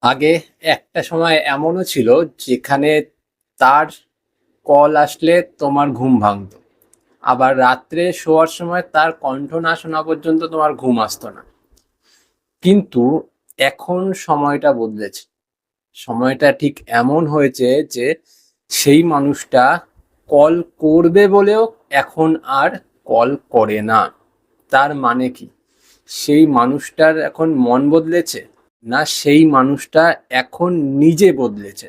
আগে একটা সময় এমনও ছিল যেখানে তার কল আসলে তোমার ঘুম ভাঙতো, আবার রাত্রে শোয়ার সময় তার কণ্ঠ না শোনা পর্যন্ত তোমার ঘুম আসতো না। কিন্তু এখন সময়টা বদলেছে। সময়টা ঠিক এমন হয়েছে যে সেই মানুষটা কল করবে বলেও এখন আর কল করে না। তার মানে কি? সেই মানুষটার এখন মন বদলেছে, না সেই মানুষটা এখন নিজে বদলেছে?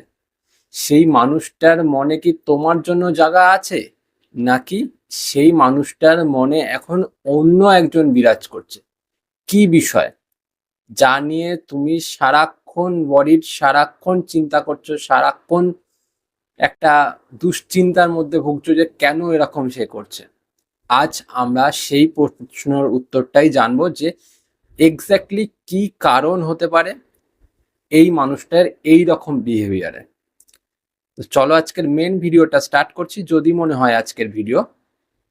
সেই মানুষটার মনে কি তোমার জন্য জায়গা আছে, নাকি সেই মানুষটার মনে এখন অন্য একজন বিরাজ করছে? কি বিষয় যা নিয়ে তুমি সারাক্ষণ বডির সারাক্ষণ চিন্তা করছো, সারাক্ষণ একটা দুশ্চিন্তার মধ্যে ভুগছো যে কেন এরকম সে করছে? আজ আমরা সেই প্রশ্নের উত্তরটাই জানবো যে এক্স্যাক্টলি কি কারণ হতে পারে এই মানুষটার এই রকম বিহেভিয়ারে। তো চলো আজকের মেন ভিডিওটা স্টার্ট করছি। যদি মনে হয় আজকের ভিডিও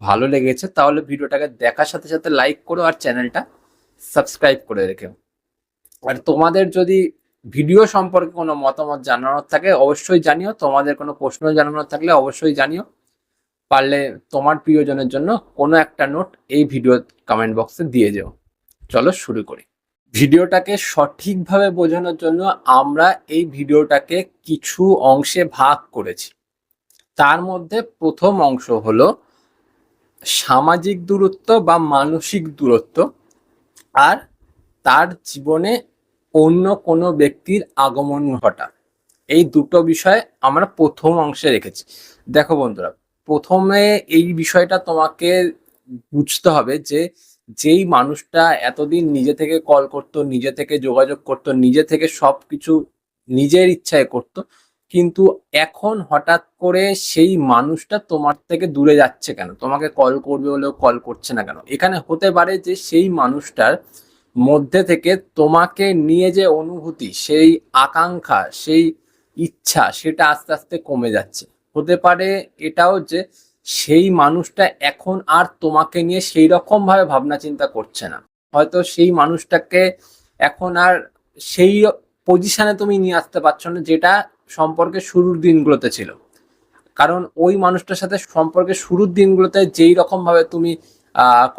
ভালো লেগেছে তাহলে ভিডিওটাকে দেখার সাথে সাথে লাইক করো আর চ্যানেলটা সাবস্ক্রাইব করে রেখো। আর তোমাদের যদি ভিডিও সম্পর্কে কোনো মতামত জানানোর থাকে অবশ্যই জানিও, তোমাদের কোনো প্রশ্ন জানানোর থাকলে অবশ্যই জানিও। পারলে তোমার প্রিয়জনের জন্য কোনো একটা নোট এই ভিডিও কমেন্ট বক্সে দিয়ে যেও। চলো শুরু করি। ভিডিওটাকে সঠিকভাবে বোঝানোর জন্য আমরা এই ভিডিওটাকে কিছু অংশে ভাগ করেছি। তার মধ্যে প্রথম অংশ হলো সামাজিক দূরত্ব বা মানসিক দূরত্ব, আর তার জীবনে অন্য কোনো ব্যক্তির আগমন ঘটা। এই দুটো বিষয় আমরা প্রথম অংশে রেখেছি। দেখো বন্ধুরা, প্রথমে এই বিষয়টা তোমাকে বুঝতে হবে যে যেই মানুষটা এতদিন নিজে থেকে কল করতো, নিজে থেকে যোগাযোগ করতো, নিজে থেকে সবকিছু নিজের ইচ্ছায় করতো, কিন্তু এখন হঠাৎ করে সেই মানুষটা তোমার থেকে দূরে যাচ্ছে কেন? তোমাকে কল করবে বলেও কল করছে না কেন? এখানে হতে পারে যে সেই মানুষটার মধ্যে থেকে তোমাকে নিয়ে যে অনুভূতি, সেই আকাঙ্ক্ষা, সেই ইচ্ছা, সেটা আস্তে আস্তে কমে যাচ্ছে। হতে পারে এটাও যে সেই মানুষটা এখন আর তোমাকে নিয়ে সেই রকম ভাবে ভাবনা চিন্তা করছে না। হয়তো সেই মানুষটাকে এখন আর সেই পজিশনে তুমি নিয়ে আসতে পারছো না যেটা সম্পর্কের শুরুর দিনগুলোতে ছিল। কারণ ওই মানুষটার সাথে সম্পর্কের শুরুর দিনগুলোতে যেই রকম ভাবে তুমি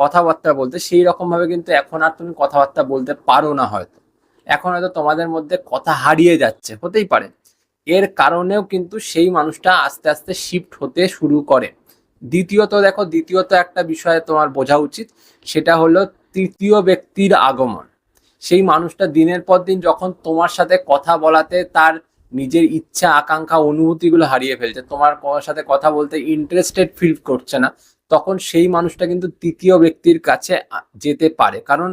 কথাবার্তা বলতে, সেই রকম ভাবে কিন্তু এখন আর তুমি কথাবার্তা বলতে পারো না। হয়তো এখন হয়তো তোমাদের মধ্যে কথা হারিয়ে যাচ্ছে, হতেই পারে। এর কারণেও কিন্তু সেই মানুষটা আস্তে আস্তে শিফট হতে শুরু করে। দ্বিতীয়ত একটা বিষয় তোমার বোঝা উচিত, সেটা হলো তৃতীয় ব্যক্তির আগমন। সেই মানুষটা দিনের পর দিন যখন তোমার সাথে কথা বলাতে তার নিজের ইচ্ছা, আকাঙ্ক্ষা, অনুভূতিগুলো হারিয়ে ফেলছে, তোমার সাথে কথা বলতে ইন্টারেস্টেড ফিল করছে না, তখন সেই মানুষটা কিন্তু তৃতীয় ব্যক্তির কাছে যেতে পারে। কারণ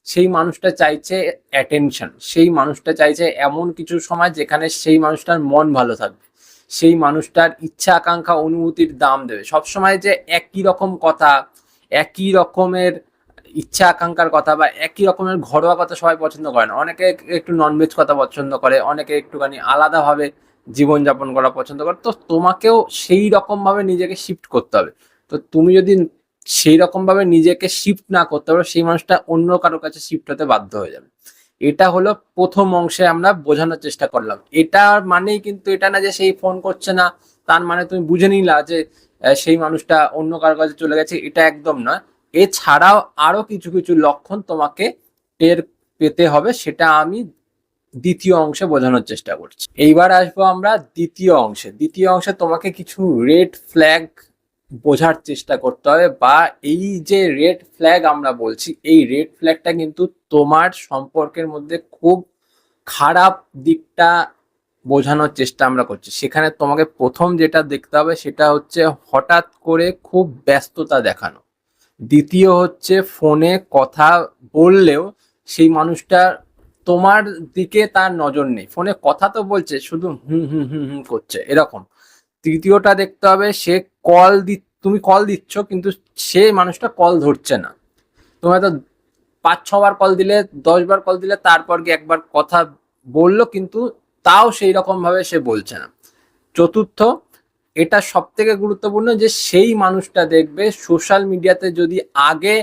সেই মানুষটা চাইছে অ্যাটেনশন, সেই মানুষটা চাইছে এমন কিছু সময় যেখানে সেই মানুষটার মন ভালো থাকবে, সেই মানুষটার ইচ্ছা, আকাঙ্ক্ষা, অনুভূতির দাম দেবে। সবসময় যে একই রকম কথা, একই রকমের ইচ্ছা আকাঙ্ক্ষার কথা বা একই রকমের ঘরোয়া কথা সবাই পছন্দ করে না। অনেকে একটু ননভেজ কথা পছন্দ করে, অনেকে একটুখানি আলাদাভাবে জীবনযাপন করা পছন্দ করে। তো তোমাকেও সেই রকমভাবে নিজেকে শিফট করতে হবে। তো তুমি যদি সেই রকমভাবে নিজেকে শিফট না করতে পারো, সেই মানুষটা অন্য কারো কাছে শিফট হতে বাধ্য হয়ে যাবে। এটা হলো প্রথম অংশে আমরা বোঝানোর চেষ্টা করলাম। এটা মানেই কিন্তু এটা না যে সেই ফোন করছে না তার মানে তুমি বুঝে নিলা যে সেই মানুষটা অন্য কারো কাছে চলে গেছে, এটা একদম নয়। এছাড়াও আরো কিছু কিছু লক্ষণ তোমাকে টের পেতে হবে, সেটা আমি দ্বিতীয় অংশে বোঝানোর চেষ্টা করছি। এইবার আসবো আমরা দ্বিতীয় অংশে তোমাকে কিছু রেড ফ্ল্যাগ বোঝার চেষ্টা করতে হবে, বা এই যে রেড ফ্ল্যাগ আমরা বলছি, এই রেড ফ্ল্যাগটা কিন্তু তোমার সম্পর্কের মধ্যে খুব খারাপ দিকটা বোঝানোর চেষ্টা আমরা করছি। সেখানে তোমাকে প্রথম যেটা দেখতে হবে সেটা হচ্ছে হঠাৎ করে খুব ব্যস্ততা দেখানো। দ্বিতীয় হচ্ছে ফোনে কথা বললেও সেই মানুষটা তোমার দিকে তার নজর নেই, ফোনে কথা তো বলছে শুধু হুম হুম হুম হুম করছে এরকম। তৃতীয়টা দেখতে হবে সে তুমি কল দিচ্ছ কিন্তু সে মানুষটা কল ধরছে না। তুমি হয়তো 5-6 বার কল দিলে, 10 বার কল দিলে, তারপর গিয়ে একবার কথা বললো কিন্তু তাও সেই রকম ভাবে সে বলছে না। চতুর্থ, এটা সব থেকে গুরুত্বপূর্ণ, যে সেই মানুষটা দেখবে সোশ্যাল মিডিয়াতে যদি আগে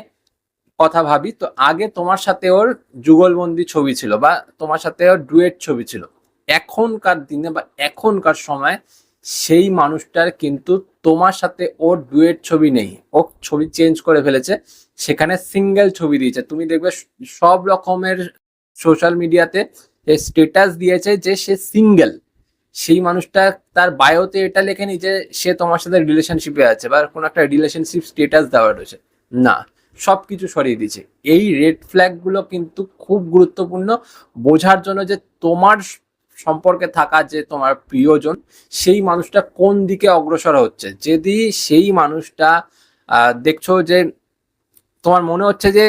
কথা ভাবি তো আগে তোমার সাথে ওর যুগলবন্দি ছবি ছিল বা তোমার সাথে ওর ডুয়েট ছবি ছিল। এখনকার দিনে বা এখনকার সময় সেই মানুষটার কিন্তু তোমার সাথে ওর ডুয়েট ছবি নেই, ও ছবি চেঞ্জ করে ফেলেছে, সেখানে সিঙ্গেল ছবি দিয়েছে। তুমি দেখবে সব রকমের সোশ্যাল মিডিয়াতে স্ট্যাটাস দিয়েছে যে সে সিঙ্গেল। সেই মানুষটা তার বায়োতে এটা লেখেনি যে সে তোমার সাথে রিলেশনশিপে আছে বা কোনো একটা রিলেশনশিপ স্ট্যাটাস দেওয়া রয়েছে, না, সবকিছু সরিয়ে দিয়েছে। এই রেড ফ্ল্যাগ গুলো কিন্তু খুব গুরুত্বপূর্ণ বোঝার জন্য যে তোমার সম্পর্কে থাকা যে তোমার প্রিয়জন সেই মানুষটা কোন দিকে অগ্রসর হচ্ছে। যদি সেই মানুষটা দেখছো যে তোমার মনে হচ্ছে যে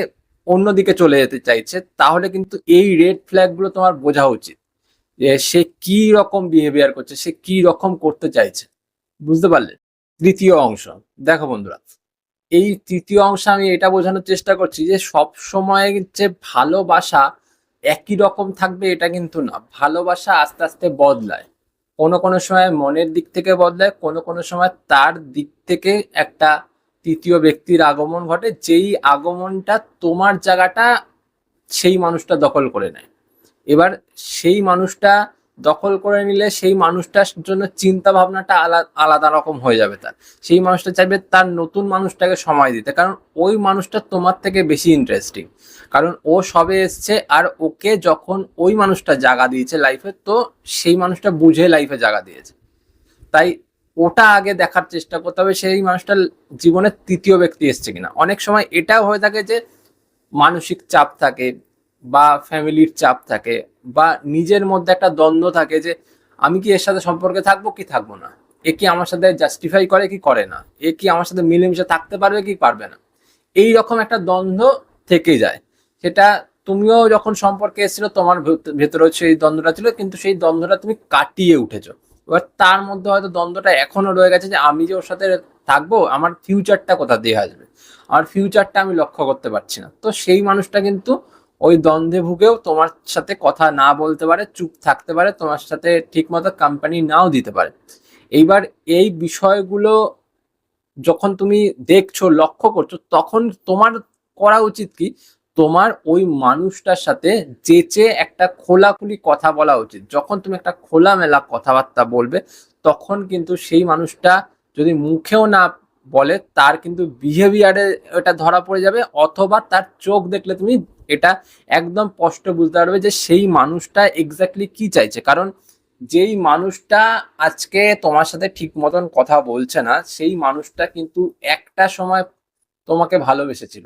অন্যদিকে চলে যেতে চাইছে, তাহলে কিন্তু এই রেড ফ্ল্যাগ গুলো তোমার বোঝা উচিত যে সে কি রকম বিহেভিয়ার করছে, সে কি রকম করতে চাইছে। বুঝতে পারলে? তৃতীয় অংশ, দেখো বন্ধুরা, এই তৃতীয় অংশে আমি এটা বোঝানোর চেষ্টা করছি যে সব সময় যে ভালোবাসা একই রকম থাকবে এটা কিন্তু না। ভালোবাসা আস্তে আস্তে বদলায়, কোনো কোনো সময় মনের দিক থেকে বদলায়, কোনো কোনো সময় তার দিক থেকে একটা তৃতীয় ব্যক্তির আগমন ঘটে, যেই আগমনটা তোমার জায়গাটা সেই মানুষটা দখল করে নেয়। এবার সেই মানুষটা দখল করে নিলে সেই মানুষটার জন্য চিন্তা ভাবনাটা আলাদা রকম হয়ে যাবে তার। সেই মানুষটা চাইবে তার নতুন মানুষটাকে সময় দিতে, কারণ ওই মানুষটা তোমার থেকে বেশি ইন্টারেস্টিং, কারণ ও সবে এসছে আর ওকে যখন ওই মানুষটা জায়গা দিয়েছে লাইফে, তো সেই মানুষটা বুঝে লাইফে জায়গা দিয়েছে। তাই ওটা আগে দেখার চেষ্টা করতে হবে সেই মানুষটার জীবনের তৃতীয় ব্যক্তি এসছে কিনা। অনেক সময় এটাও হয়ে থাকে যে মানসিক চাপ থাকে বা ফ্যামিলির চাপ থাকে বা নিজের মধ্যে একটা দ্বন্দ্ব থাকে যে আমি কি এর সাথে সম্পর্কে থাকবো কি থাকবো না, এ কি আমার সাথে জাস্টিফাই করে কি করে না, এ কি আমার সাথে মিলেমিশে থাকতে পারবে কি পারবে না, এই রকম একটা দ্বন্দ্ব থেকে যায়। সেটা তুমিও যখন সম্পর্কে এসেছিল তোমার ভেতরে সেই দ্বন্দ্বটা ছিল, কিন্তু সেই দ্বন্দ্বটা তুমি কাটিয়ে উঠেছো। এবার তার মধ্যে হয়তো দ্বন্দ্বটা এখনো রয়ে গেছে যে আমি যে ওর সাথে থাকবো, আমার ফিউচারটা কোথা দিয়ে আসবে, আমার ফিউচারটা আমি লক্ষ্য করতে পারছি না। তো সেই মানুষটা কিন্তু ওই দ্বন্দ্বে ভুগেও তোমার সাথে কথা না বলতে পারে, চুপ থাকতে পারে, তোমার সাথে ঠিক মতো কোম্পানি নাও দিতে পারে। এইবার এই বিষয়গুলো যখন তুমি দেখছো, লক্ষ্য করছো, তখন তোমার করা উচিত কি, তোমার ওই মানুষটার সাথে যেচে একটা খোলাখুলি কথা বলা উচিত। যখন তুমি একটা খোলামেলা কথাবার্তা বলবে, তখন কিন্তু সেই মানুষটা যদি মুখেও না বলে, তার কিন্তু বিহেভিয়ারে এটা ধরা পড়ে যাবে, অথবা তার চোখ দেখলে তুমি এটা একদম স্পষ্ট বুঝতে পারবে যে সেই মানুষটা এক্স্যাক্টলি কি চাইছে। কারণ যেই মানুষটা আজকে তোমার সাথে ঠিক মতন কথা বলছে না, সেই মানুষটা কিন্তু একটা সময় তোমাকে ভালোবেসেছিল,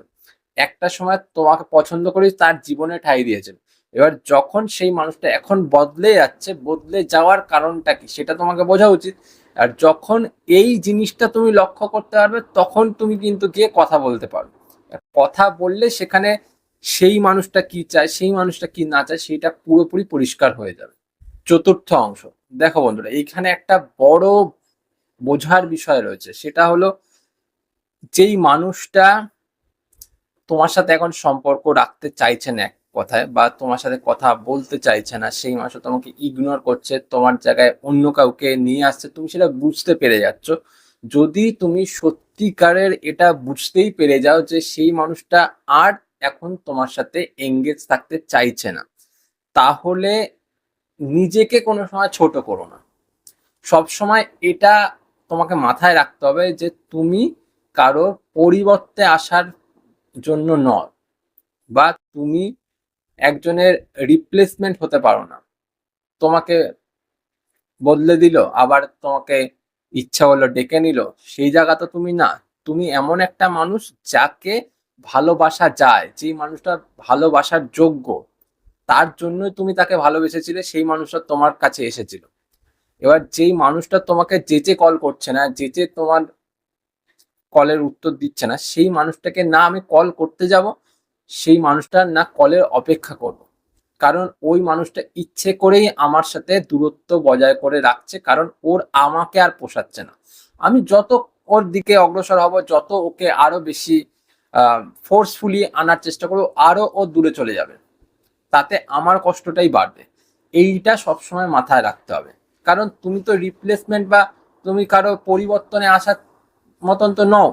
একটা সময় তোমাকে পছন্দ করে তার জীবনে ঠাঁই দিয়েছিল। এবার যখন সেই মানুষটা এখন বদলে যাচ্ছে, বদলে যাওয়ার কারণটা কি সেটা তোমাকে বোঝা উচিত। আর যখন এই জিনিসটা তুমি লক্ষ্য করতে পারবে, তখন তুমি কিন্তু গিয়ে কথা বলতে পারবে। কথা বললে সেখানে সেই মানুষটা কি চায়, সেই মানুষটা কি না চায়, সেটা পুরোপুরি পরিষ্কার হয়ে যাবে। চতুর্থ অংশ, দেখো বন্ধুরা, এইখানে একটা বড় বোঝার বিষয় রয়েছে। সেটা হলো, যেই মানুষটা তোমার সাথে এখন সম্পর্ক রাখতে চাইছে না এক কথায়, বা তোমার সাথে কথা বলতে চাইছে না, সেই মানুষ তোমাকে ইগনোর করছে, তোমার জায়গায় অন্য কাউকে নিয়ে আসছে, তুমি সেটা বুঝতে পেরে যাচ্ছ। যদি তুমি সত্যিকারের এটা বুঝতেই পেরে যাও যে সেই মানুষটা আর এখন তোমার সাথে এঙ্গেজ থাকতে চাইছে না, তাহলে নিজেকে কোনো সময় ছোট করো না। সব সময় এটা তোমাকে মাথায় রাখতে হবে যে তুমি কারো পরিবর্তে আসার জন্য নয়, বা তুমি একজনের রিপ্লেসমেন্ট হতে পারো না। তোমাকে বদলে দিল, আবার তোমাকে ইচ্ছা হলো ডেকে নিল, সেই জায়গা তো তুমি না। তুমি এমন একটা মানুষ যাকে ভালোবাসা যায়, যেই মানুষটা ভালোবাসার যোগ্য, তার জন্যই তুমি তাকে ভালোবেসেছিলে, সেই মানুষটা তোমার কাছে এসেছিল। এবার যেই মানুষটা তোমাকে যেচে কল করছে না, যেচে তোমার কলের উত্তর দিচ্ছে না, সেই মানুষটাকে না আমি কল করতে যাব, সেই মানুষটার না কলের অপেক্ষা করব। কারণ ওই মানুষটা ইচ্ছে করেই আমার সাথে দূরত্ব বজায় করে রাখছে, কারণ ওর আমাকে আর পোষাচ্ছে না। আমি যত ওর দিকে অগ্রসর হব, যত ওকে আরো বেশি ফোর্সফুলি আনার চেষ্টা করবো, আরো ও দূরে চলে যাবে, তাতে আমার কষ্টটাই বাড়বে। এইটা সবসময় মাথায় রাখতে হবে। কারণ তুমি তো রিপ্লেসমেন্ট বা তুমি কারো পরিবর্তনে আসার মতন তো নও।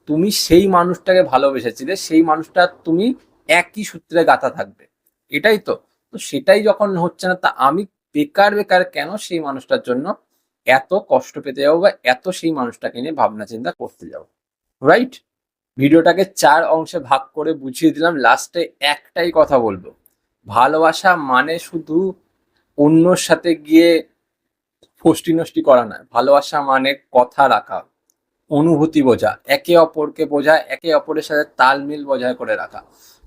তুমি সেই মানুষটাকে ভালোবেসেছিলে, সেই মানুষটা তুমি একই সূত্রে গাঁথা থাকবে, এটাই তো। তো সেটাই যখন হচ্ছে না, তা আমি বেকার বেকার কেন সেই মানুষটার জন্য এত কষ্ট পেতে যাবো বা এত সেই মানুষটাকে নিয়ে ভাবনা চিন্তা করতে যাবো, রাইট? ভিডিওটাকে ৪ অংশে ভাগ করে বুঝিয়ে দিলাম। লাস্টে একটাই কথা বলবো, ভালোবাসা মানে শুধু অন্যর সাথে গিয়ে ফষ্টি নষ্টি করা নয়। ভালোবাসা মানে কথা রাখা, অনুভূতি বোঝা, একে অপরকে বোঝা, একে অপরের সাথে তালমিল বজায় করে রাখা।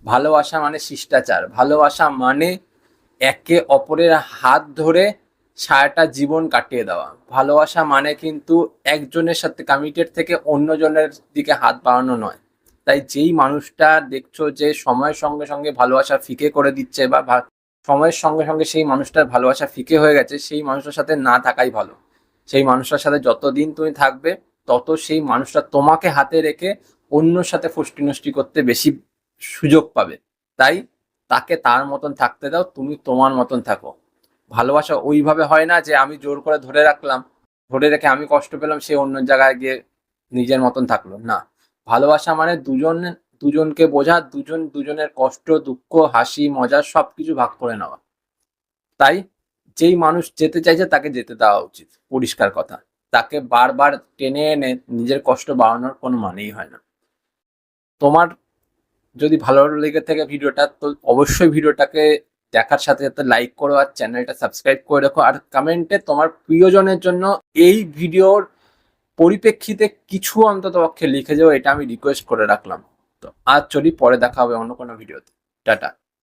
ভালোবাসা মানে শিষ্টাচার। ভালোবাসা মানে একে অপরের হাত ধরে সারাটা জীবন কাটিয়ে দেওয়া। ভালোবাসা মানে কিন্তু একজনের সাথে কমিটেড থেকে অন্যজনের দিকে হাত বাড়ানো নয়। তাই যেই মানুষটা দেখছো যে সময়ের সঙ্গে সঙ্গে ভালোবাসা ফিকে করে দিচ্ছে বা সময়ের সঙ্গে সঙ্গে সেই মানুষটার ভালোবাসা ফিকে হয়ে গেছে, সেই মানুষটার সাথে না থাকাই ভালো। সেই মানুষটার সাথে যতদিন তুমি থাকবে তত সেই মানুষটা তোমাকে হাতে রেখে অন্যর সাথে ফষ্টি নষ্টি করতে বেশি সুযোগ পাবে। তাই তাকে তার মতন থাকতে দাও, তুমি তোমার মতন থাকো। ভালোবাসা ওইভাবে হয় না যে আমি জোর করে ধরে রাখলাম, ধরে রেখে আমি কষ্ট পেলাম, সে অন্য জায়গায় গিয়ে নিজের মতন থাকলো না। ভালোবাসা মানে দুজনকে বোঝা, দুজনের কষ্ট, দুঃখ, হাসি, মজা সবকিছু ভাগ করে নেওয়া। তাই যেই মানুষ যেতে চাইছে তাকে যেতে দেওয়া উচিত, পরিষ্কার কথা। তাকে বারবার টেনে এনে নিজের কষ্ট বাড়ানোর কোনো মানেই হয় না। তোমার যদি ভালো লেগে থাকে ভিডিওটা, তো অবশ্যই ভিডিওটাকে দেখার সাথে সাথে লাইক করো আর চ্যানেলটা সাবস্ক্রাইব করে রাখো। আর কমেন্টে তোমার প্রিয়জনের জন্য এই ভিডিওর পরিপ্রেক্ষিতে কিছু অন্তত পক্ষে লিখে যাও, এটা আমি রিকোয়েস্ট করে রাখলাম। তো আজ চলি, পরে দেখা হবে অন্য কোনো ভিডিওতে। টাটা।